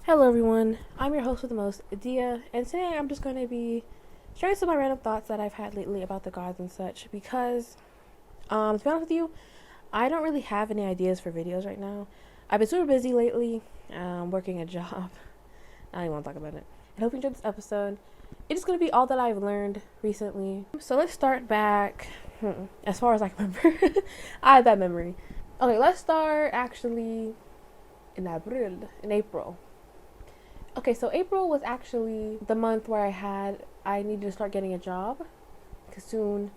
Hello everyone, I'm your host with the most, Dia, and today I'm just going to be sharing some of my random thoughts that I've had lately about the gods and such because, to be honest with you, I don't really have any ideas for videos right now. I've been super busy lately, working a job. I don't even want to talk about it. I hope you enjoyed this episode. It's going to be all that I've learned recently. So let's start back, as far as I can remember. I have bad memory. Okay, let's start actually in April. Okay, so April was actually the month where I needed to start getting a job because soon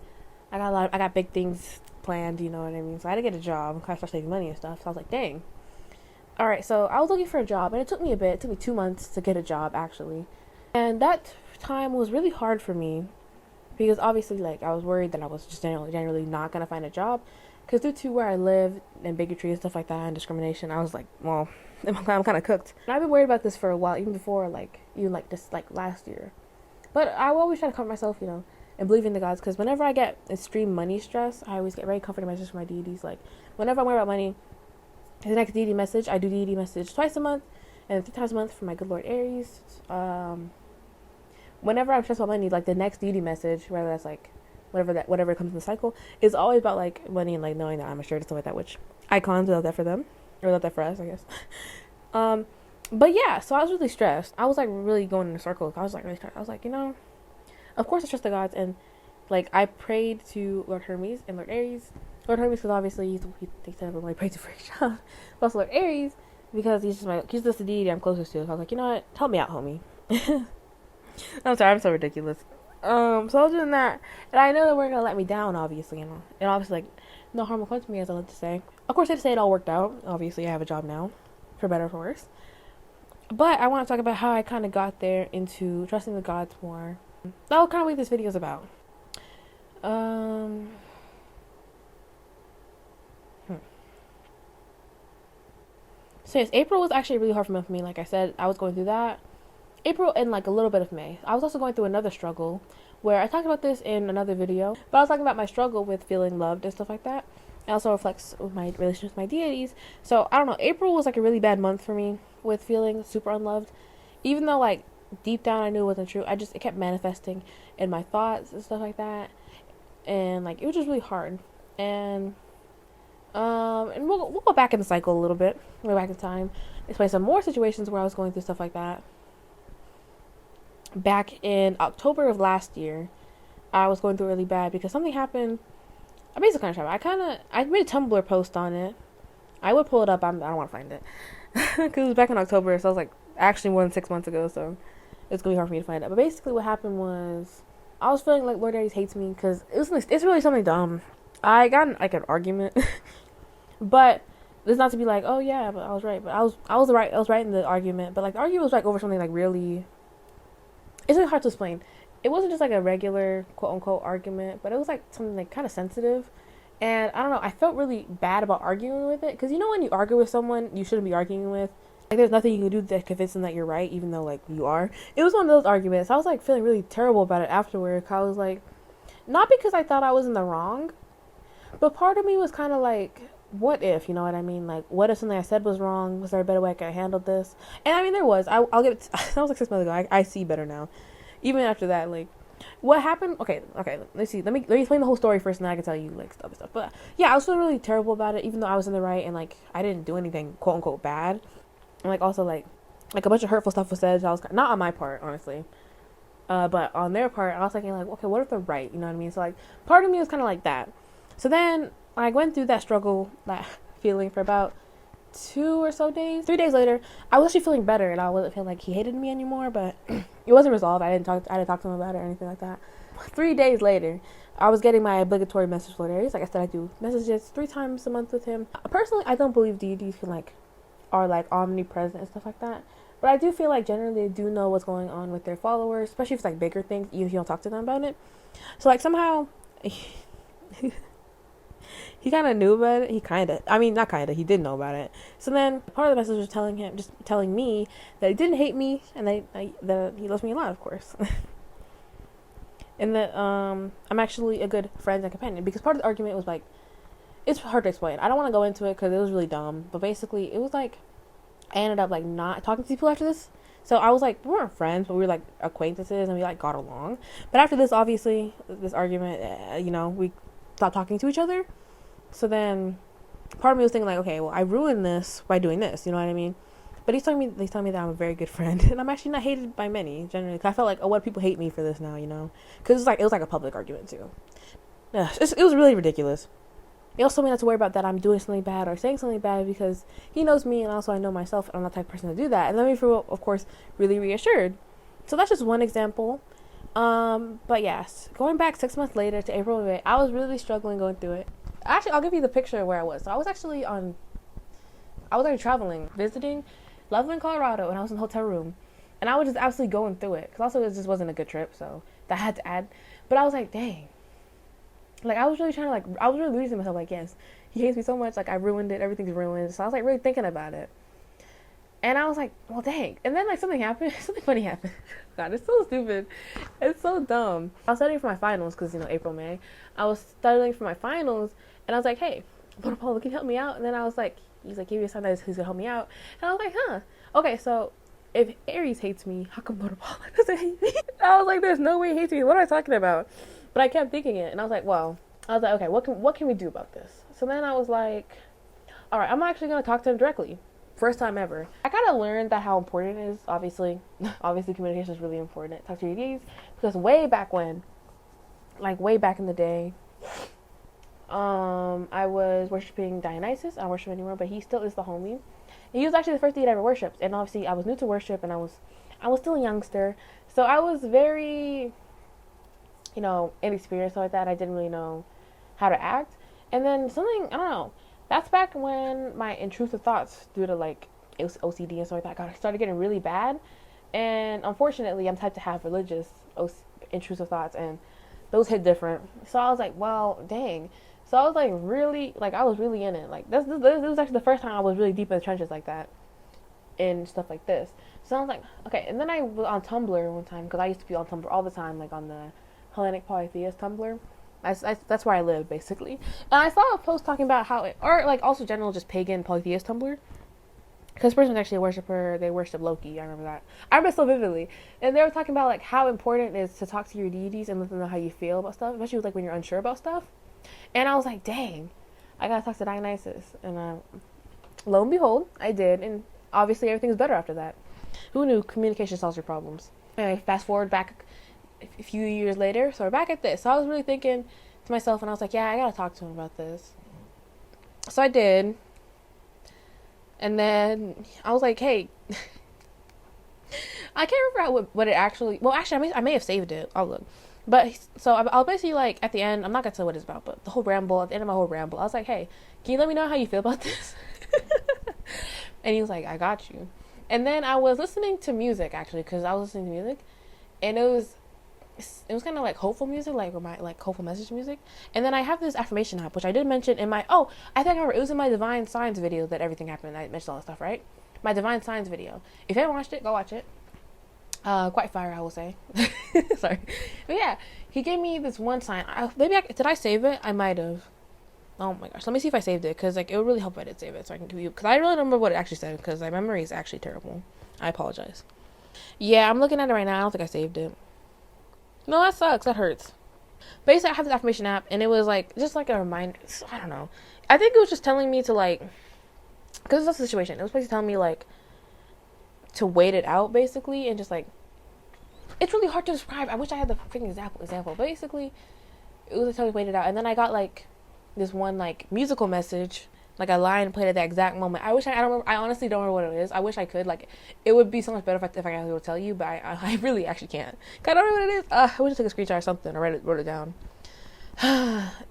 I got big things planned, you know what I mean? So I had to get a job and kind of start saving money and stuff. So I was like, dang. All right, so I was looking for a job and it took me a bit. It took me 2 months to get a job actually. And that time was really hard for me because obviously like I was worried that I was just generally not going to find a job because due to where I live and bigotry and stuff like that and discrimination, I was like, well, I'm kind of cooked. And I've been worried about this for a while, even before this last year. But I will always try to comfort myself, and believe in the gods. Because whenever I get extreme money stress, I always get very comforting messages from my deities. Like whenever I'm worried about money, the next deity message, I do deity message twice a month, and 3 times a month for my good Lord Aries. Whenever I'm stressed about money, like the next deity message, whether that's like whatever comes in the cycle, is always about like money and like knowing that I'm assured and stuff like that. Which icons love that for them, or love that for us, I guess. But yeah, so I was really stressed. I was like really going in a circle. I was like really stressed. I was like, of course I trust the gods, and like I prayed to Lord Hermes and Lord Aries. Lord Hermes because obviously he takes everyone I pray to for each other. But also Lord Aries because he's just the deity I'm closest to. So I was like, you know what? Help me out, homie. I'm sorry, I'm so ridiculous. So I was doing that, and I know they weren't gonna let me down, obviously, and obviously, like, no harm will come to me, as I like to say. Of course, I had to say it all worked out. Obviously, I have a job now, for better or for worse. But I want to talk about how I kind of got there into trusting the gods more. That was kind of what this video is about. Um. So yes, April was actually a really hard month for me. Like I said, I was going through that. April and like a little bit of May. I was also going through another struggle where I talked about this in another video, but I was talking about my struggle with feeling loved and stuff like that. It also reflects with my relationship with my deities. So I don't know. April was like a really bad month for me with feeling super unloved, even though like deep down I knew it wasn't true. It kept manifesting in my thoughts and stuff like that, and like it was just really hard. And we'll go back in the cycle a little bit. We'll go back in time. Explain some more situations where I was going through stuff like that. Back in October of last year, I was going through really bad because something happened. I basically I made a Tumblr post on it. I would pull it up. I don't want to find it because it was back in October, so I was like actually more than 6 months ago. So it's gonna be hard for me to find it. But basically, what happened was I was feeling like Lord Aries hates me because it's really something dumb. I got in, like an argument, but it's not to be like, oh yeah, but I was right. But I was right in the argument. But like the argument was like over something like really. It's really hard to explain. It wasn't just like a regular quote unquote argument, but it was like something like kind of sensitive. And I don't know, I felt really bad about arguing with it because when you argue with someone you shouldn't be arguing with, like there's nothing you can do to convince them that you're right, even though like you are. It was one of those arguments. I was like feeling really terrible about it afterward. I was like, not because I thought I was in the wrong, but part of me was kind of like, what if, you know what I mean? Like, what if something I said was wrong? Was there a better way I could have handled this? And I mean, there was. I'll give it. That was like 6 months ago. I see better now. Even after that, like, what happened? Okay. Let's see. Let me explain the whole story first, and then I can tell you like stuff. But yeah, I was feeling really terrible about it, even though I was in the right and like I didn't do anything quote unquote bad. And like also like a bunch of hurtful stuff was said. So I was not on my part, honestly. But on their part, I was thinking like, okay, what if they're right? You know what I mean? So like, part of me was kind of like that. So then I went through that struggle, that feeling for about 2 or so days. 3 days later, I was actually feeling better, and I wasn't feeling like he hated me anymore. But it wasn't resolved. I didn't talk to him about it or anything like that. 3 days later, I was getting my obligatory message for Aries. Like I said, I do messages 3 times a month with him. Personally, I don't believe deities are like omnipresent and stuff like that. But I do feel like generally they do know what's going on with their followers, especially if it's like bigger things, even if you don't talk to them about it. So like somehow he kind of knew about it. He did know about it. So then part of the message was telling me that he didn't hate me and that he loves me a lot, of course. And that I'm actually a good friend and companion, because part of the argument was like, it's hard to explain. I don't want to go into it because it was really dumb. But basically, it was like I ended up like not talking to people after this. So I was like, we weren't friends, but we were like acquaintances and we like got along. But after this, obviously, this argument, we stopped talking to each other. So then part of me was thinking like, okay, well, I ruined this by doing this. You know what I mean? But he's telling me that I'm a very good friend, and I'm actually not hated by many generally. 'Cause I felt like, oh, what people hate me for this now, Because it was like a public argument too. Yeah, it was really ridiculous. He also told me not to worry about that I'm doing something bad or saying something bad because he knows me and also I know myself and I'm not the type of person to do that. And then we feel, of course, really reassured. So that's just one example. But yes, going back 6 months later to April and May, I was really struggling going through it. Actually, I'll give you the picture of where I was. So I was actually traveling, visiting Loveland, Colorado, and I was in a hotel room. And I was just absolutely going through it. Because also it just wasn't a good trip, so that I had to add. But I was like, dang. Like, I was really trying to, I was really losing myself, like, yes, he hates me so much, like, I ruined it, everything's ruined. So I was, like, really thinking about it. And I was like, well, dang. And then, like, something happened. Something funny happened. God, it's so stupid. It's so dumb. I was studying for my finals, because, April, May. I was studying for my finals, and I was like, hey, Paul, can you help me out? And then I was like, he's like, give me a sign that he's going to help me out. And I was like, huh. Okay, so if Aries hates me, how come Paul doesn't hate me? I was like, there's no way he hates me. What am I talking about? But I kept thinking it, and I was like, okay, what can we do about this? So then I was like, all right, I'm actually going to talk to him directly. First time ever. I kind of learned that how important it is, obviously. Obviously, communication is really important. Talk to your DDs. Because way back when, like way back in the day, I was worshiping Dionysus. I don't worship anymore, but he still is the homie. And he was actually the first deity I ever worshipped. And obviously, I was new to worship, and I was still a youngster. So I was very inexperienced like that. I didn't really know how to act. And then something, I don't know, that's back when my intrusive thoughts due to like OCD and stuff like that started getting really bad. And unfortunately, I'm type to have religious intrusive thoughts, and those hit different. So I was like, well, dang. So I was like really, like I was really in it. Like this was actually the first time I was really deep in the trenches like that and stuff like this. So I was like, okay. And then I was on Tumblr one time, because I used to be on Tumblr all the time, like on the Hellenic Polytheist Tumblr. That's where I live, basically. And I saw a post talking about how or like also general just pagan polytheist Tumblr. Because this person was actually a worshiper. They worship Loki. I remember that. I remember it so vividly. And they were talking about like how important it is to talk to your deities and let them know how you feel about stuff, especially like when you're unsure about stuff. And I was like, dang, I gotta talk to Dionysus. And lo and behold, I did. And obviously everything's better after that. Who knew communication solves your problems? Anyway, fast forward back a few years later, so we're back at this. So I was really thinking to myself, and I was like, yeah, I gotta talk to him about this. So I did. And then I was like, hey, I can't remember what it actually, well, actually, I may have saved it. I'll look. But, so I'll basically, like, at the end, I'm not gonna tell what it's about, but the whole ramble, at the end of my whole ramble, I was like, hey, can you let me know how you feel about this? And he was like, I got you. And then I was listening to music, actually, because I was listening to music, and it was kind of like hopeful music, like hopeful message music. And then I have this affirmation app, which I did mention in my, I think I remember, it was in my Divine Signs video that everything happened. I mentioned all that stuff, right? My Divine Signs video. If you haven't watched it, go watch it. Quite fire, I will say. Sorry. But yeah, he gave me this one sign. Did I save it? I might have. Oh my gosh. Let me see if I saved it, because like it would really help if I did save it, so I can give you, because I really don't remember what it actually said, because my memory is actually terrible. I apologize. Yeah, I'm looking at it right now. I don't think I saved it. No, that sucks. That hurts. Basically, I have this affirmation app, and it was like just like a reminder. I don't know. I think it was just telling me to like, because it's a situation. It was basically telling me like to wait it out, basically, and just like, it's really hard to describe. I wish I had the freaking example. Basically, it was telling me to wait it out, and then I got like this one like musical message, like a line played at that exact moment. I don't remember. I honestly don't remember what it is. I wish I could. Like, it would be so much better if I could able to tell you, but I really actually can't. I don't know what it is. I wish I took a screenshot or something or wrote it down.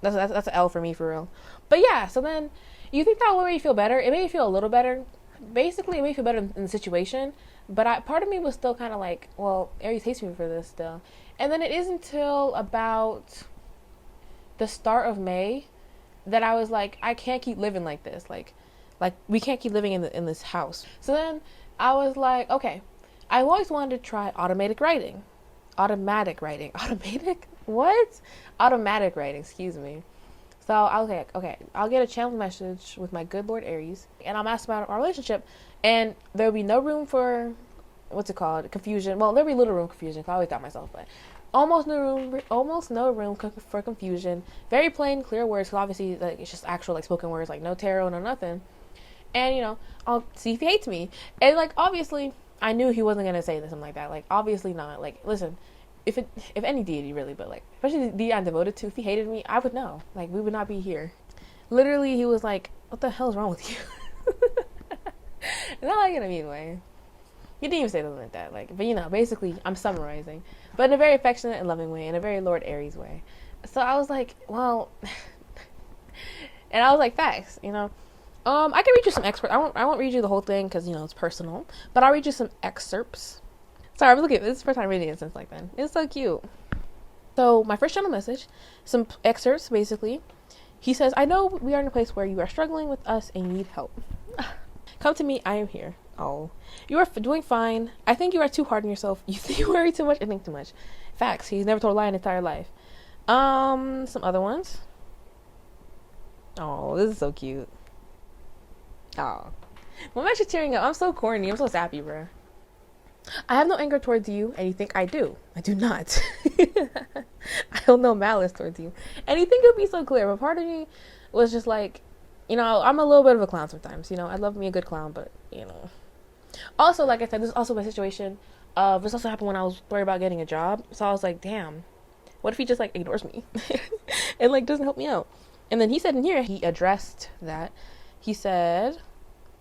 that's an L for me, for real. But yeah, so then you think that would make you feel better? It made me feel a little better. Basically, it made me feel better in the situation. But part of me was still kind of like, well, Aries hates me for this still. And then it isn't until about the start of May that I was like, I can't keep living like this. Like we can't keep living in this house. So then I was like, okay, I always wanted to try automatic writing. Automatic writing. Automatic? What? Automatic writing, excuse me. So I was like, okay, I'll get a channel message with my good Lord Aries, and I'm asking about our relationship, And there'll be no room for, what's it called, confusion. Well, there'll be little room for confusion. I always thought myself, but almost no room for confusion. Very plain, clear words. Cause obviously, like, it's just actual like spoken words, like no tarot, no nothing. And I'll see if he hates me. And like obviously, I knew he wasn't gonna say something like that. Like obviously not. Like listen, if any deity really, but like especially the deity I'm devoted to, if he hated me, I would know. Like we would not be here. Literally, he was like, "What the hell is wrong with you?" Not like in a mean way. He didn't even say something like that. Like, but basically, I'm summarizing, but in a very affectionate and loving way, in a very Lord Aries way. So I was like, well, and I was like, facts, I can read you some excerpts. I won't read you the whole thing because it's personal, but I'll read you some excerpts. Sorry, I'm looking. This is the first time reading it since like then. It's so cute. So my first channel message, some excerpts basically. He says, "I know we are in a place where you are struggling with us and you need help. Come to me, I am here. Oh, you are doing fine. I think you are too hard on yourself. You worry too much and think too much. Facts. He's never told a lie in his entire life." Some other ones. Oh, this is so cute. Oh, well, I'm actually tearing up. I'm so corny. I'm so sappy, bro. "I have no anger towards you, and you think I do. I do not. I hold no malice towards you." And you think it would be so clear, but part of me was just like, I'm a little bit of a clown sometimes. I love me a good clown, but Also, like I said, this is also my situation. This also happened when I was worried about getting a job. So I was like, damn, what if he just like ignores me and like doesn't help me out? And then he said in here, he addressed that. He said,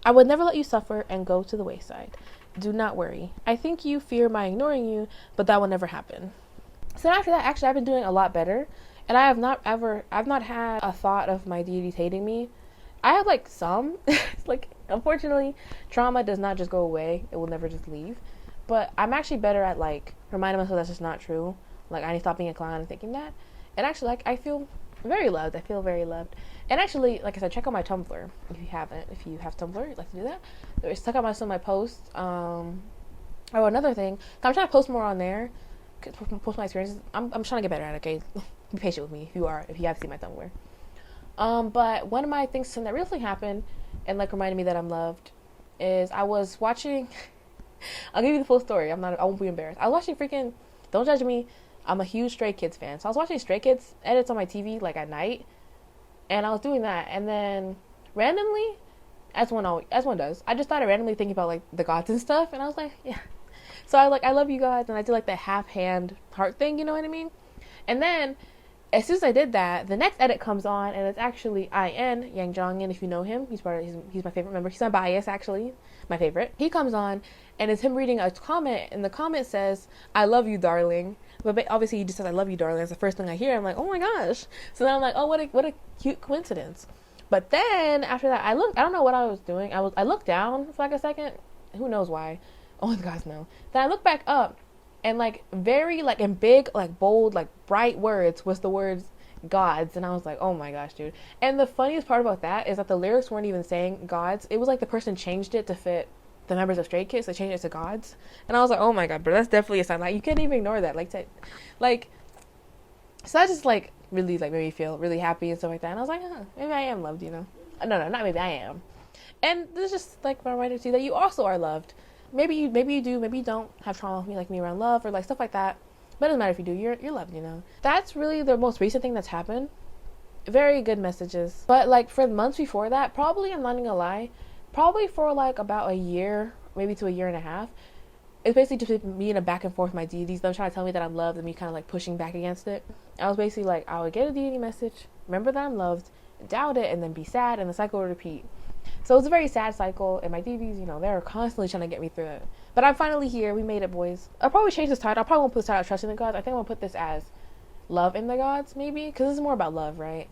"I would never let you suffer and go to the wayside. Do not worry. I think you fear my ignoring you, but that will never happen." So after that, actually, I've been doing a lot better. And I've not had a thought of my deities hating me. I have like some, like, unfortunately, trauma does not just go away. It will never just leave. But I'm actually better at like reminding myself that's just not true. Like I need to stop being a clown and thinking that. And actually, like, I feel very loved. I feel very loved. And actually, like I said, check out my Tumblr if you haven't. If you have Tumblr, you'd like to do that. Check out some of my posts. Oh, another thing, I'm trying to post more on there. Post my experiences. I'm trying to get better at it. Okay, be patient with me if you have seen my Tumblr. But one of my things that recently happened and like reminded me that I'm loved is I was watching. I'll give you the full story. I won't be embarrassed. I was watching freaking. Don't judge me. I'm a huge Stray Kids fan, so I was watching Stray Kids edits on my TV like at night, and I was doing that, and then randomly, as one does, I just started randomly thinking about like the gods and stuff, and I was like, yeah. So I love you guys, and I did like the half hand heart thing, you know what I mean? And then as soon as I did that, the next edit comes on, and it's actually IN, Yang Jong-in, if you know him. He's my favorite member. He's my bias, actually. My favorite. He comes on, and it's him reading a comment, and the comment says, "I love you, darling." But obviously he just says, "I love you, darling." That's the first thing I hear. I'm like, oh my gosh. So then I'm like, oh, what a cute coincidence. But then after that, I don't know what I was doing. I looked down for like a second. Who knows why? Only the guys know. Then I looked back up, and like very like in big, like bold, like bright words was the words gods. And I was like, oh my gosh, dude. And the funniest part about that is that the lyrics weren't even saying gods. It was like the person changed it to fit the members of Stray Kids. They changed it to gods. And I was like, oh my god, bro, that's definitely a sign. Like, you can't even ignore that. So that just like really like made me feel really happy and stuff like that. And I was like, maybe I am loved, No, not maybe I am. And this is just like my reminder to you that you also are loved. Maybe you do, maybe you don't have trauma with me around love or like stuff like that. But it doesn't matter if you do, you're loved, That's really the most recent thing that's happened. Very good messages. But like for months before that, probably, I'm not even gonna lie, probably for like about a year, maybe to a year and a half, it's basically just me in a back and forth with my deities. Them trying to tell me that I'm loved and me kind of like pushing back against it. I was basically like, I would get a deity message, remember that I'm loved, doubt it, and then be sad, and the cycle would repeat. So it was a very sad cycle, and my deities, they're constantly trying to get me through it. But I'm finally here. We made it, boys. I'll probably change this title. I probably won't put this title Trust in the Gods. I think I'm going to put this as Love in the Gods, maybe, because this is more about love, right?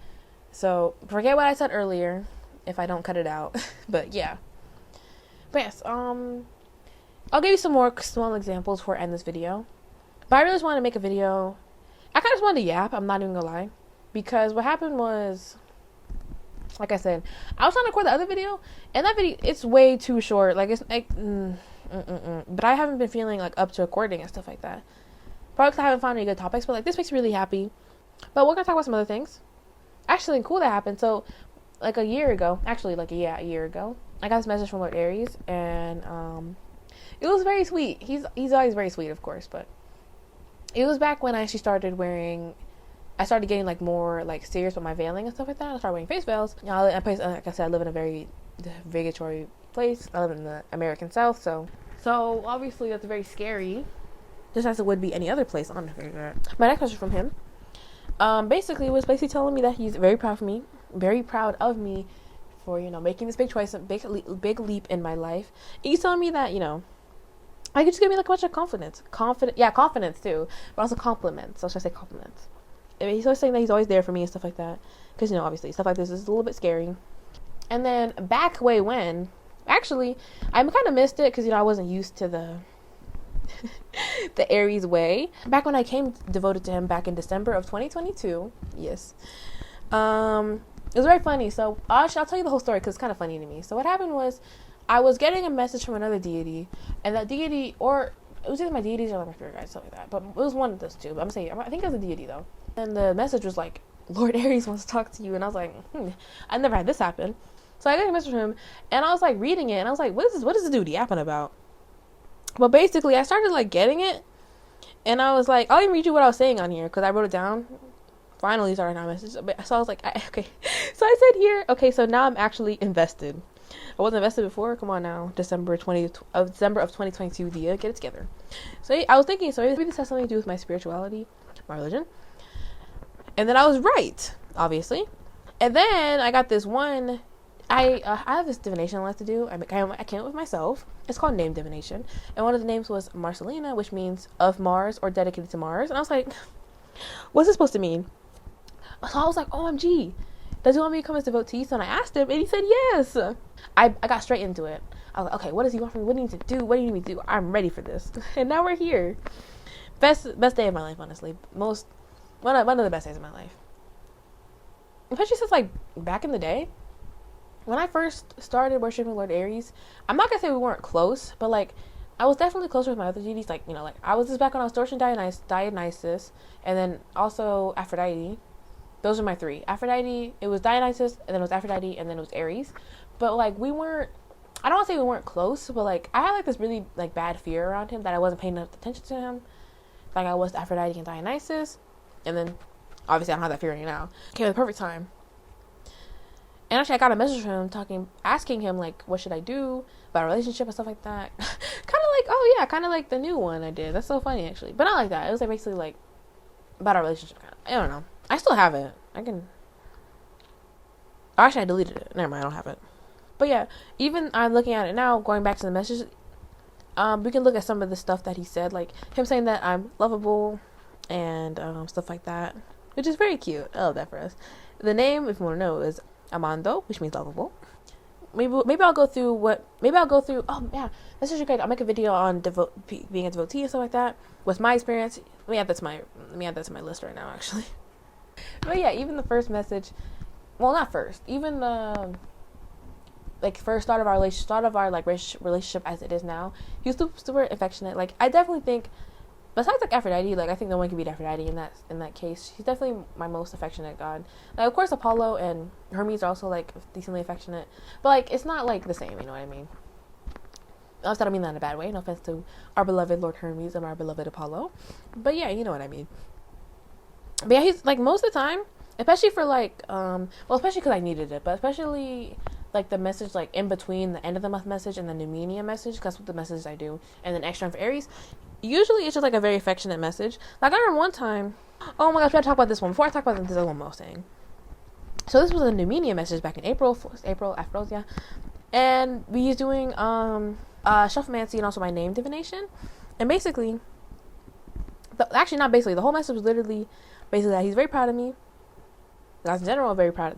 So forget what I said earlier if I don't cut it out. But yeah. But yes, I'll give you some more small examples before I end this video. But I really just wanted to make a video. I kind of just wanted to yap. I'm not even going to lie. Because what happened was, like I said, I was trying to record the other video, and that video, it's way too short. Like, it's like, but I haven't been feeling like up to recording and stuff like that. Probably because I haven't found any good topics, but like this makes me really happy. But we're gonna talk about some other things. Actually, cool that happened. So, like a year ago, I got this message from Lord Aries, and it was very sweet. He's always very sweet, of course, but it was back when I actually started wearing. I started getting like more like serious with my veiling and stuff like that. I started wearing face veils. You know, like I said, I live in a very derogatory place. I live in the American South, so obviously that's very scary, just as it would be any other place on the internet. My next message from him, basically was telling me that he's very proud of me for, you know, making this big choice, a big leap in my life. And he's telling me that, you know, I could just give me like a bunch of confidence too, but also compliments. So should I say compliments? I mean, he's always saying that he's always there for me and stuff like that, because, you know, obviously stuff like this is a little bit scary. And then back way when, actually, I kind of missed it because, you know, I wasn't used to the the Aries way. Back when I came devoted to him back in December of 2022, yes. It was very funny. So actually, I'll tell you the whole story because it's kind of funny to me. So what happened was, I was getting a message from another deity, and that deity, or it was either my deities or like my spirit guides, something like that. But it was one of those two. But I think it was a deity though. And the message was like, Lord Aries wants to talk to you, and I was like, I never had this happen. So I got a message from him, and I was like reading it, and I was like, what is this dude yapping about? But basically, I started like getting it, and I was like, I'll even read you what I was saying on here because I wrote it down. Finally started my message. So I was like, okay. So I said here, okay, so now I'm actually invested. I wasn't invested before. Come on now, December of 2022. Dia, get it together. So I was thinking, so maybe this has something to do with my spirituality, my religion. And then I was right, obviously. And then I got this one. I have this divination I like to do. I came up with myself. It's called name divination. And one of the names was Marcelina, which means of Mars or dedicated to Mars. And I was like, what's this supposed to mean? So I was like, OMG, does he want me to come as devotee? So I asked him, and he said yes. I got straight into it. I was like, okay, what does he want from me? What do you need to do? What do you need me to do? I'm ready for this. And now we're here. Best day of my life, honestly. One of the best days of my life. Especially since, like, back in the day, when I first started worshiping Lord Aries, I'm not gonna say we weren't close, but like, I was definitely closer with my other deities. Like, you know, like I was just back when I was worshiping Dionysus, and then also Aphrodite. Those are my three. Aphrodite, it was Dionysus, and then it was Aphrodite, and then it was Aries. But like, we weren't. I don't want to say we weren't close, but like, I had like this really like bad fear around him that I wasn't paying enough attention to him. Like I was Aphrodite and Dionysus, and then obviously I don't have that fear right now. Came at the perfect time. And actually, I got a message from him asking him, like, what should I do about a relationship and stuff like that. Kind of like, oh yeah, kind of like the new one I did. That's so funny, actually. But not like that. It was like basically like about our relationship. Kind of. I don't know. I still have it. Actually, I deleted it. Never mind, I don't have it. But yeah, even I'm looking at it now, going back to the message. We can look at some of the stuff that he said, like him saying that I'm lovable and stuff like that, which is very cute. I love that for us. The name, if you want to know, is Amando, which means lovable. Maybe I'll go through. Oh yeah, that's actually great. I'll make a video on being a devotee and stuff like that with my experience. Let me add that to my list right now, actually. But yeah, even the first message. Well, not first. Even the like first start of our relationship as it is now. He was super affectionate. Like I definitely think. Besides like Aphrodite, like I think no one can beat Aphrodite in that case. She's definitely my most affectionate god. Like of course Apollo and Hermes are also like decently affectionate, but like it's not like the same. You know what I mean? Obviously, I don't mean that in a bad way. No offense to our beloved Lord Hermes and our beloved Apollo, but yeah, you know what I mean. But yeah, he's like most of the time, especially for like especially because I needed it, but especially like the message like in between the end of the month message and the Numenia message. That's what the messages I do, and then extra for Aries. Usually it's just like a very affectionate message. Like I remember one time, oh my gosh, we gotta talk about this one. Before I talk about this other one I was saying. So this was a Numenia message back in April Aphrodisia. And we was doing shufflemancy and also my name divination. And basically the whole message was literally basically that he's very proud of me. The gods in general are very proud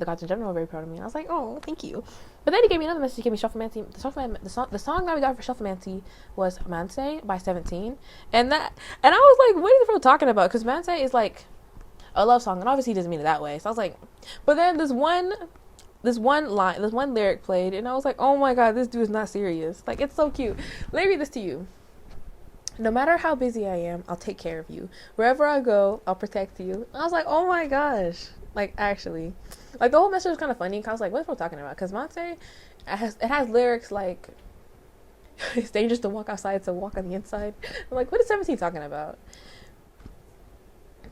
of me. And I was like, oh, thank you. But then he gave me another message. He gave me Shufflemancy. The song that we got for Shufflemancy was Manse by 17. And I was like, what is the bro talking about? Because Manse is like a love song. And obviously he doesn't mean it that way. So I was like, but then this one lyric played. And I was like, oh my God, this dude is not serious. Like, it's so cute. Let me read this to you. No matter how busy I am, I'll take care of you. Wherever I go, I'll protect you. I was like, oh my gosh. Like, actually. Like, the whole message was kind of funny. Cause I was like, what is he talking about? Because Monte, It has lyrics like, it's dangerous to walk outside, so walk on the inside. I'm like, what is 17 talking about?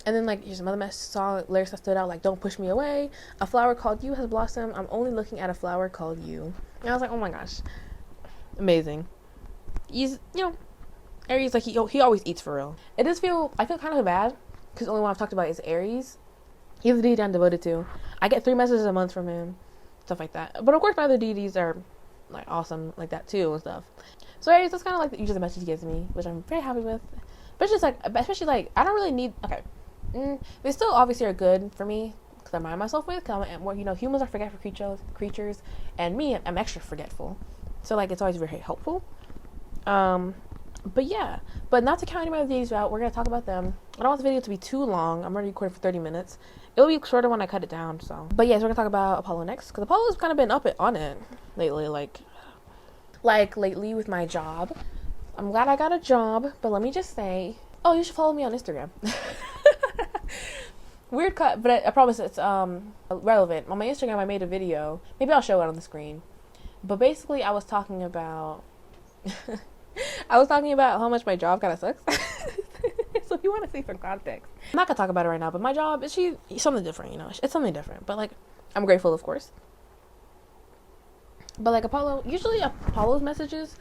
And then, like, here's some other song lyrics that stood out, like, don't push me away. A flower called you has blossomed. I'm only looking at a flower called you. And I was like, oh my gosh. Amazing. He's, Aries, like, he always eats for real. I feel kind of bad, because the only one I've talked about is Aries. He's the deity I'm devoted to. I get 3 messages a month from him, stuff like that. But of course, my other deities are, like, awesome like that, too, and stuff. So Aries, that's kind of, like, usually the message he gives me, which I'm very happy with. But it's just, like, especially, like, I don't really need, okay. They still obviously are good for me because I remind myself with. Cause I'm more, humans are forgetful creatures, and me, I'm extra forgetful. So like it's always very helpful. But yeah, but not to count any of my deities out. We're gonna talk about them. I don't want the video to be too long. I'm already recording for 30 minutes. It'll be shorter when I cut it down. So, but yeah, so we're gonna talk about Apollo next because Apollo's kind of been on it lately. Like lately with my job. I'm glad I got a job, but let me just say, you should follow me on Instagram. Weird cut, but I promise it's relevant. On my Instagram, I made a video. Maybe I'll show it on the screen. But basically, I was talking about how much my job kind of sucks. So if you want to see some context, I'm not gonna talk about it right now. But my job is something different. It's something different. But like, I'm grateful, of course. But like usually Apollo's messages,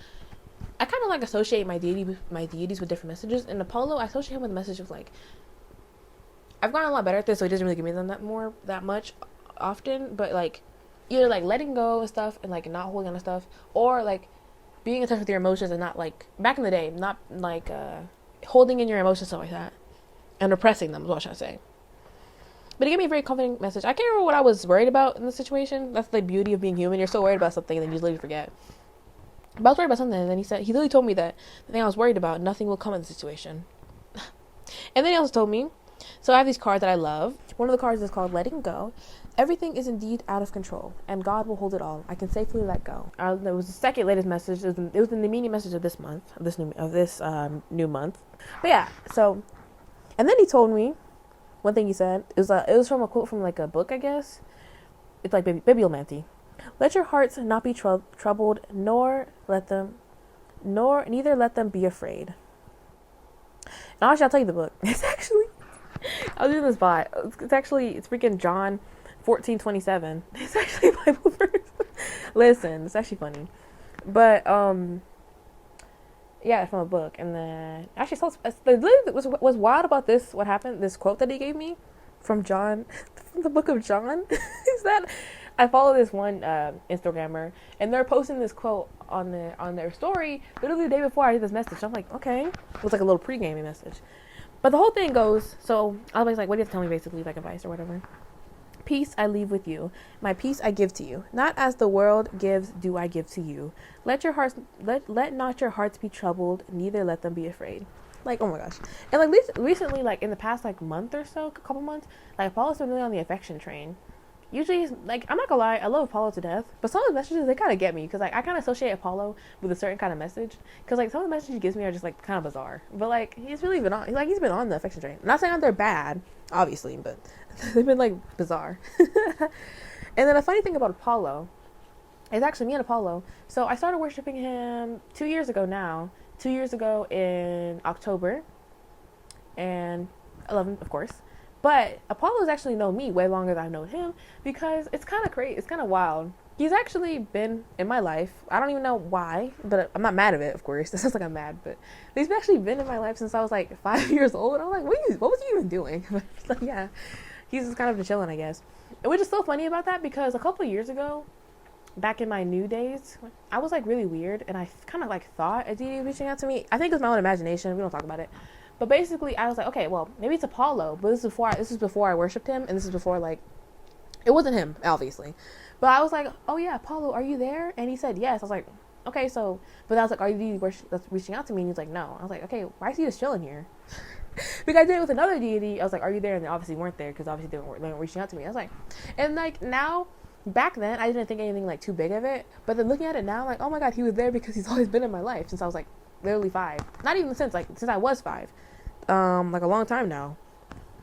I kind of like associate my deities with different messages. And Apollo, I associate him with a message of like, I've gotten a lot better at this, so he doesn't really give me them that much often. But like, either like letting go of stuff and like not holding on to stuff, or like being in touch with your emotions and not like back in the day, not like holding in your emotions, stuff like that, and repressing them is what I should say. But he gave me a very comforting message. I can't remember what I was worried about in the situation. That's the beauty of being human. You're so worried about something and then you just literally forget. But I was worried about something, and then he literally told me that the thing I was worried about, nothing will come in the situation. And then he also told me, so I have these cards that I love. One of the cards is called Letting Go. Everything is indeed out of control, and God will hold it all. I can safely let go. There was the second latest message. It was in the mini message of this month, of this new month. But yeah, so, and then he told me, one thing he said, it was from a quote from like a book, I guess. It's like bibliomancy. Let your hearts not be troubled, neither let them be afraid. And actually, I'll tell you the book. It's actually, I was doing this bot. It's freaking John 14:27. It's actually a Bible verse. Listen, it's actually funny. But, yeah, it's from a book. And then, actually, was wild about this, what happened, this quote that he gave me from John, from the book of John, is that I follow this one Instagrammer, and they're posting this quote on their story literally the day before I did this message. I'm like, okay. It was like a little pre-gaming message. But the whole thing goes, so I was like, what do you have to tell me, basically, like advice or whatever. Peace I leave with you. My peace I give to you. Not as the world gives do I give to you. Let not your hearts be troubled, neither let them be afraid. Like, oh my gosh. And like recently, like in the past like month or so, couple months, like Apollo's been really on the affection train. Usually, like, I'm not gonna lie, I love Apollo to death, but some of the messages, they kind of get me, because, like, I kind of associate Apollo with a certain kind of message, because, like, some of the messages he gives me are just, like, kind of bizarre, but, like, he's been on the affection train. I'm not saying they're bad, obviously, but they've been, like, bizarre. And then a funny thing about Apollo is actually me and Apollo, so I started worshiping him 2 years ago now, 2 years ago in October, and 11, of course. But Apollo's actually known me way longer than I've known him, because it's kind of crazy. It's kind of wild. He's actually been in my life. I don't even know why, but I'm not mad at it, of course. That sounds like I'm mad, but he's actually been in my life since I was like 5 years old. And I'm like, what was he even doing? But yeah, he's just kind of been chilling, I guess. And which is so funny about that, because a couple of years ago, back in my new days, I was like really weird, and I kind of like thought a deity was reaching out to me. I think it was my own imagination. We don't talk about it. But basically, I was like, okay, well, maybe it's Apollo, but this is before I worshipped him, and this is before, like, it wasn't him, obviously. But I was like, oh yeah, Apollo, are you there? And he said yes. I was like, okay, so, but I was like, are you that's reaching out to me? And he was like, no. I was like, okay, why is he just chilling here? Because I did it with another deity. I was like, are you there? And they obviously weren't there, because obviously they weren't reaching out to me. I was like, and like now, back then, I didn't think anything like too big of it. But then looking at it now, I'm like, oh my God, he was there because he's always been in my life since I was like literally 5. Not even since I was 5. Like a long time now.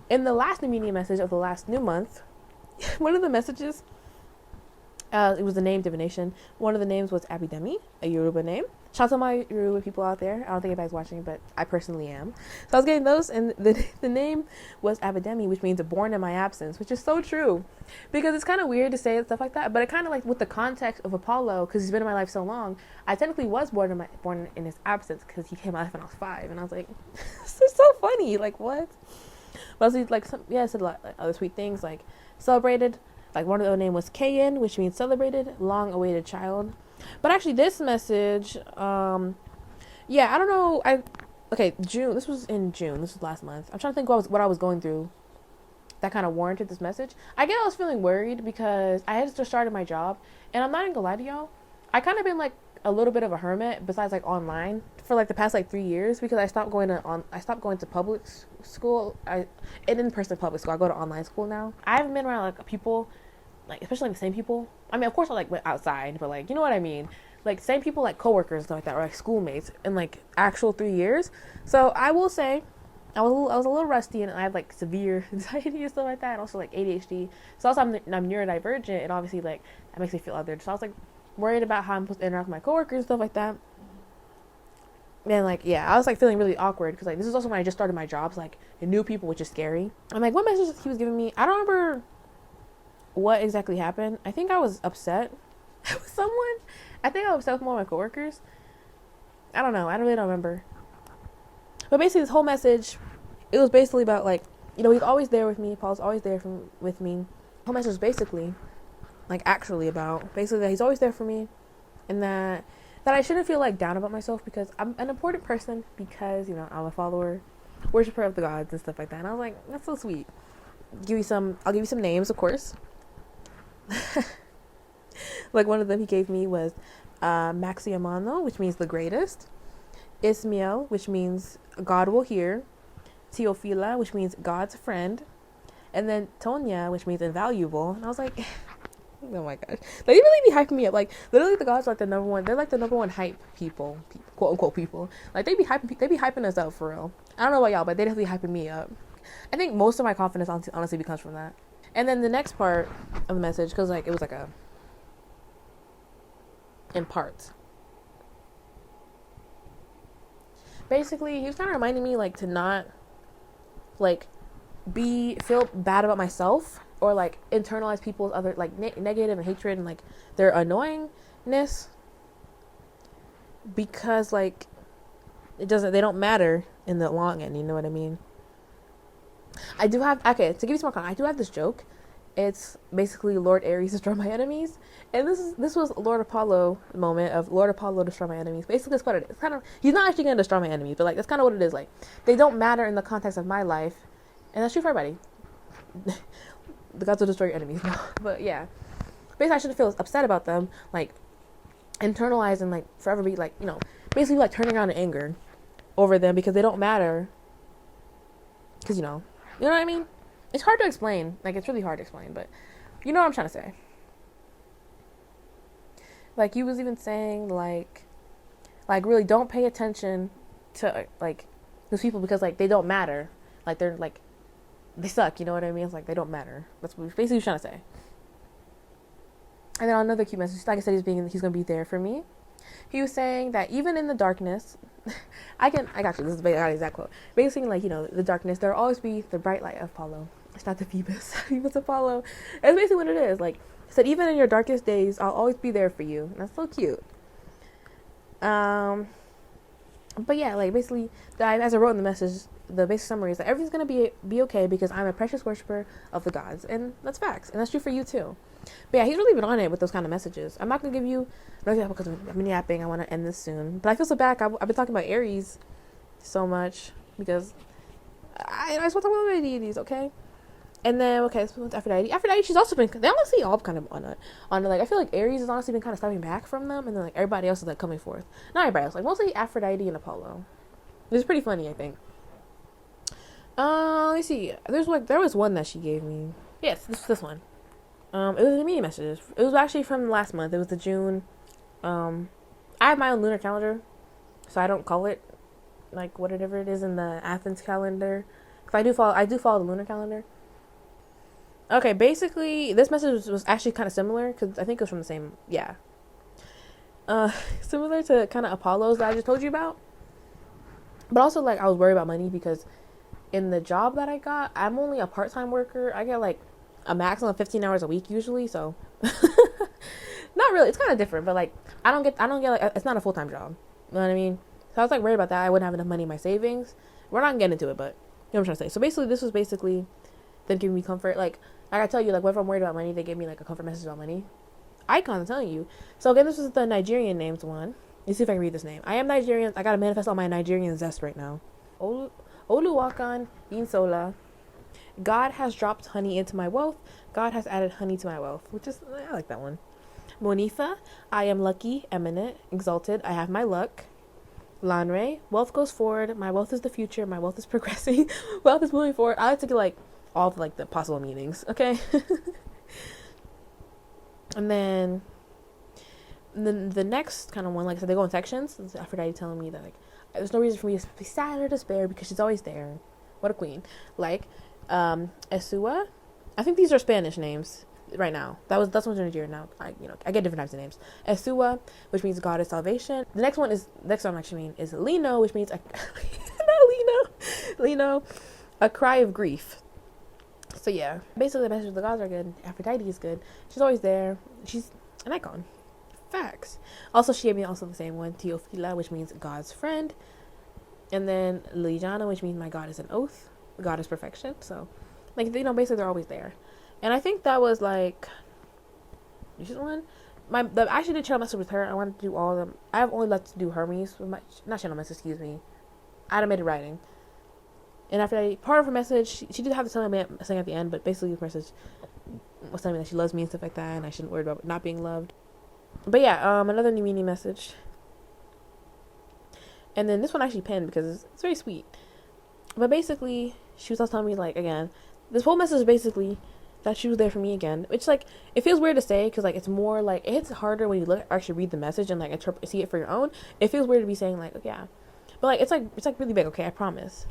In the last new media message of the last new month, one of the messages It was a name divination. One of the names was Abidemi, a Yoruba name. Shout out to my Yoruba people out there. I don't think anybody's watching, but I personally am. So I was getting those, and the name was Abidemi, which means born in my absence, which is so true. Because it's kind of weird to say stuff like that, but it kind of like with the context of Apollo, because he's been in my life so long, I technically was born in his absence because he came in my life when I was 5, and I was like, this is so funny. Like, what? But I was like, I said a lot like other sweet things, like celebrated. Like one of the name was Kayin, which means celebrated, long-awaited child. But actually, this message, yeah, I don't know. Okay, June. This was in June. This was last month. I'm trying to think what I was going through that kind of warranted this message. I guess I was feeling worried because I had just started my job, and I'm not even gonna lie to y'all. I kind of been like a little bit of a hermit besides like online for like the past like 3 years because I stopped going to public school. An in-person public school. I go to online school now. I haven't been around like people, like especially like the same people. I mean, of course I like went outside, but like you know what I mean. Like same people, like coworkers and stuff like that, or like schoolmates in like actual 3 years. So I will say, I was a little rusty, and I have like severe anxiety and stuff like that, and also like ADHD. So also I'm neurodivergent, and obviously like that makes me feel other. So I was like worried about how I'm supposed to interact with my coworkers and stuff like that. And like, yeah, I was like feeling really awkward because like this is also when I just started my jobs, like and new people, which is scary. I'm like, what message he was giving me? I don't remember what exactly happened. I think I was upset with someone. I think I was upset with one of my coworkers. I don't know. I really don't remember. But basically, this whole message, it was basically about like, you know, he's always there with me. Paul's always there with me. The whole message was basically, like, actually about basically that he's always there for me, and that I shouldn't feel like down about myself because I'm an important person because you know I'm a follower, worshiper of the gods and stuff like that. And I was like, that's so sweet. I'll give you some names, of course. Like one of them he gave me was Maxiamano, which means the greatest. Ismael, which means God will hear. Teofila, which means God's friend. And then Tonya, which means invaluable. And I was like, oh my gosh. Like, they really be hyping me up. Like, literally the gods are like the number one. They're like the number one hype people, quote unquote people. Like, they be hyping us up for real. I don't know about y'all, but they definitely hyping me up. I think most of my confidence honestly comes from that. And then the next part of the message, because like it was like in parts. Basically, he was kind of reminding me like to not like feel bad about myself or like internalize people's other like negative and hatred and like their annoyingness because like they don't matter in the long end. You know what I mean? I do have, okay, to give you some more context, I do have this joke. It's basically Lord Ares destroy my enemies. And this was Lord Apollo moment of Lord Apollo destroy my enemies. Basically, that's what it is. It's kind of, he's not actually going to destroy my enemies, but like, that's kind of what it is. Like, they don't matter in the context of my life. And that's true for everybody. The gods will destroy your enemies. No. But yeah. Basically, I shouldn't feel upset about them. Like, internalize and like forever be like, you know, basically like turning around in anger over them because they don't matter. Because, you know what I mean? It's hard to explain. Like, it's really hard to explain, but you know what I'm trying to say. Like, you was even saying, like really don't pay attention to, like, those people because, like, they don't matter. Like, they're, like, they suck, you know what I mean? It's like, they don't matter. That's what basically he's trying to say. And then another cute message, like I said, he's going to be there for me. He was saying that even in the darkness, I got you, this is the exact quote. Basically, like, you know, the darkness, there'll always be the bright light of Apollo. It's not the Phoebus. Phoebus Apollo. That's basically what it is. Like, he said, even in your darkest days, I'll always be there for you. And that's so cute. But yeah, like, basically, as I wrote in the message, the basic summary is that everything's going to be okay because I'm a precious worshiper of the gods. And that's facts. And that's true for you, too. But yeah, he's really been on it with those kind of messages. I'm not going to give you another example because I've been yapping. I want to end this soon. But I feel so bad. I've been talking about Aries so much because I just want to talk about my deities, okay? And then, okay, this one's Aphrodite. Aphrodite, she's also been, they honestly all kind of on it. Like, I feel like Aries has honestly been kind of stepping back from them. And then, like, everybody else is, like, coming forth. Not everybody else. Like, mostly Aphrodite and Apollo. It's pretty funny, I think. Let me see. There was one that she gave me. Yes, this one. It was a media messages. It was actually from last month. It was the June. I have my own lunar calendar, so I don't call it like whatever it is in the Athens calendar. Cause I do follow the lunar calendar. Okay, basically, this message was actually kind of similar because I think it was from the same, yeah. Similar to kind of Apollo's that I just told you about. But also, like, I was worried about money because in the job that I got, I'm only a part-time worker. I get like a maximum of 15 hours a week usually, so not really. It's kind of different, but like I don't get like it's not a full-time job. You know what I mean? So I was like worried about that. I wouldn't have enough money in my savings. We're not getting into it, but you know what I'm trying to say. So basically, this was basically them giving me comfort. Like I tell you, like whenever I'm worried about money, they give me like a comfort message about money. Icon, I'm telling you. So again, this is the Nigerian names one. Let's see if I can read this name. I am Nigerian. I gotta manifest all my Nigerian zest right now. Oluwakan Insola. God has dropped honey into my wealth. God has added honey to my wealth. Which is, I like that one. Monifa. I am lucky, eminent, exalted. I have my luck. Lanre. Wealth goes forward. My wealth is the future. My wealth is progressing. Wealth is moving forward. I like to get like all of like the possible meanings. Okay. And then the next kind of one, like I said, they go in sections. It's Aphrodite telling me that like there's no reason for me to be sad or despair because she's always there. What a queen. Like Esua. I think these are Spanish names right now. That's one's in Nigeria now. I get different types of names. Esua, which means God is salvation. The next one actually mean is Lino, which means Lino, a cry of grief. So yeah, basically the message of the gods are good. Aphrodite is good. She's always there. She's an icon. Facts. Also, she gave me also the same one, Teofila, which means God's friend. And then Lijana, which means my God is an oath. God is perfection. So, like, basically they're always there. And I think that was like, this one. I actually did channel message with her. I wanted to do all of them. I have only left to do Hermes with not channel message, excuse me. Animated writing. And after part of her message, she did have to tell me something at the end, but basically her message was telling me that she loves me and stuff like that, and I shouldn't worry about not being loved. But yeah, another new meaning message. And then this one I actually pinned because it's very sweet. But basically, she was also telling me, like, again, this whole message is basically that she was there for me again. Which, like, it feels weird to say because, like, it's more, like, it hits harder when you actually read the message and, like, see it for your own. It feels weird to be saying, like, yeah. But, like, it's really big, okay? I promise.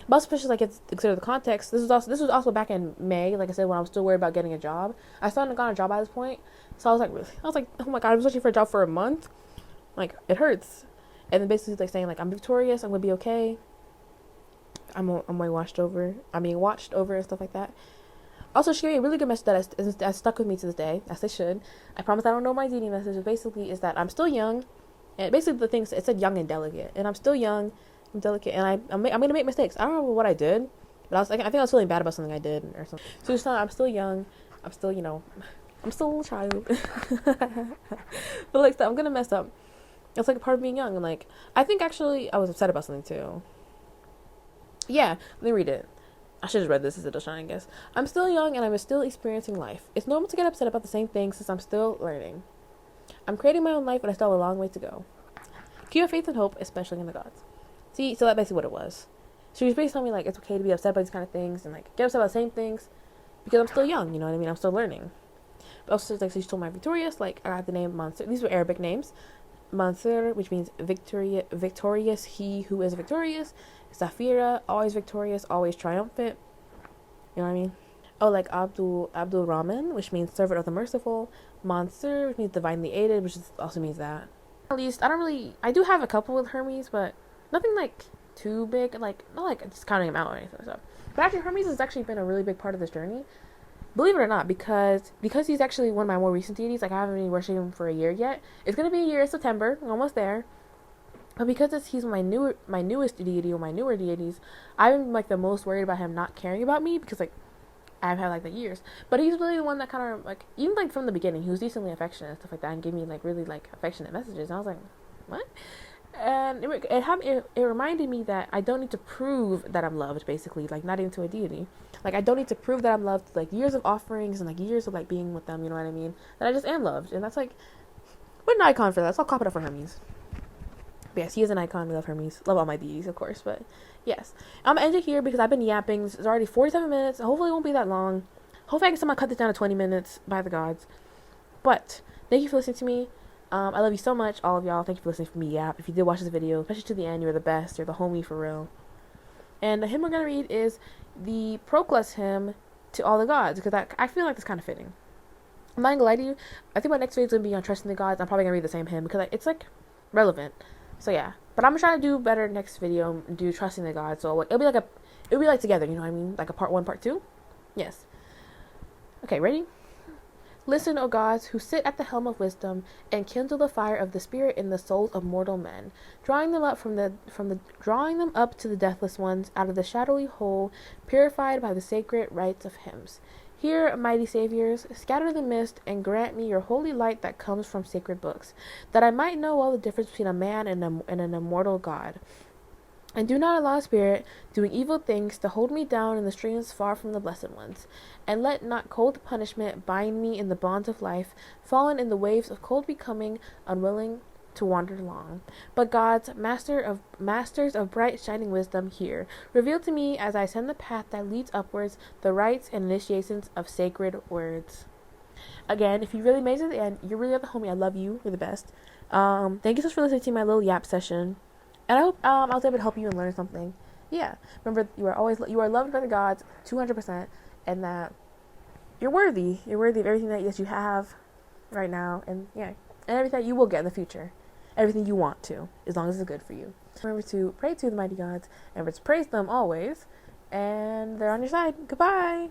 But especially, like, it's consider the context. This was also back in May, like I said, when I was still worried about getting a job. I still hadn't gotten a job at this point. So I was like, oh my God, I was searching for a job for a month. Like, it hurts. And then basically, like, saying, like, I'm victorious, I'm gonna be okay. I'm being watched over and stuff like that. Also, she gave me a really good message that stuck with me to this day, as they should. I promise I don't know my dating message, but basically is that I'm still young. And basically the thing, it said young and delicate. And I'm still young, I'm delicate, and I'm gonna make mistakes. I don't remember what I did, but I think I was feeling bad about something I did or something. So just I'm still young. I'm still, I'm still a little child. But like, I'm gonna mess up. It's like a part of being young. And like, I think actually I was upset about something too. Yeah, let me read it. I should have read this as a shine, I guess. I'm still young and I'm still experiencing life. It's normal to get upset about the same thing since I'm still learning. I'm creating my own life, but I still have a long way to go. Keep your faith and hope, especially in the gods. See, so that's basically what it was. She was basically telling me, like, it's okay to be upset about these kind of things and, like, get upset about the same things because I'm still young, you know what I mean? I'm still learning. But also, like, so she told me I'm victorious. Like, I got the name Mansur. These were Arabic names. Mansur, which means victorious, he who is victorious. Zafira, always victorious, always triumphant. You know what I mean? Oh, like Abdul Rahman, which means servant of the merciful. Mansur, which means divinely aided, which also means that. At least, I do have a couple with Hermes, but nothing, like, too big. Like, not, like, just counting him out or anything. So. But actually, Hermes has actually been a really big part of this journey. Believe it or not, because he's actually one of my more recent deities. Like, I haven't been worshiping him for a year yet. It's going to be a year in September. I'm almost there. But because he's my newest deity, or my newer deities, I'm, like, the most worried about him not caring about me. Because, like, I've had, like, the years. But he's really the one that kind of, like, even, like, from the beginning, he was decently affectionate and stuff like that. And gave me, like, really, like, affectionate messages. And I was like, what? And it reminded me that I don't need to prove that I'm loved, basically, like, not even to a deity. Like, I don't need to prove that I'm loved, like, years of offerings and, like, years of, like, being with them, you know what I mean? That I just am loved. And that's, like, what an icon for that. Let's all cop it up for Hermes. But yes, he is an icon. We love Hermes. Love all my deities, of course, but yes. I'm gonna end it here because I've been yapping. It's already 47 minutes. Hopefully it won't be that long. Hopefully I can somehow cut this down to 20 minutes by the gods. But thank you for listening to me. I love you so much, all of y'all. Thank you for listening to me yap. If you did watch this video, especially to the end, you're the best. You're the homie for real. And the hymn we're going to read is the Proclus hymn, to all the gods, because I feel like it's kind of fitting. I'm not gonna lie to you. I think my next video is gonna be on trusting the gods. I'm probably gonna read the same hymn because it's like relevant. So yeah, but I'm gonna try to do better next video. Do trusting the gods. So it'll be like together. You know what I mean? Like a part 1, part 2. Yes. Okay, ready? Listen, O gods, who sit at the helm of wisdom, and kindle the fire of the spirit in the souls of mortal men, drawing them up drawing them up to the deathless ones out of the shadowy hole, purified by the sacred rites of hymns. Hear, mighty saviors, scatter the mist, and grant me your holy light that comes from sacred books, that I might know well the difference between a man and an immortal God. And do not allow spirit, doing evil things, to hold me down in the streams far from the blessed ones. And let not cold punishment bind me in the bonds of life, fallen in the waves of cold becoming, unwilling to wander long. But gods, masters of bright shining wisdom, hear. Reveal to me, as I ascend the path that leads upwards, the rites and initiations of sacred words. Again, if you really made it to the end, you're really the homie. I love you. You're the best. Thank you so much for listening to my little yap session. And I hope I was able to help you and learn something. Yeah. Remember, you are loved by the gods 200%, and that you're worthy. You're worthy of everything that you have right now, and yeah, and everything that you will get in the future. Everything you want to, as long as it's good for you. Remember to pray to the mighty gods, and remember to praise them always, and they're on your side. Goodbye.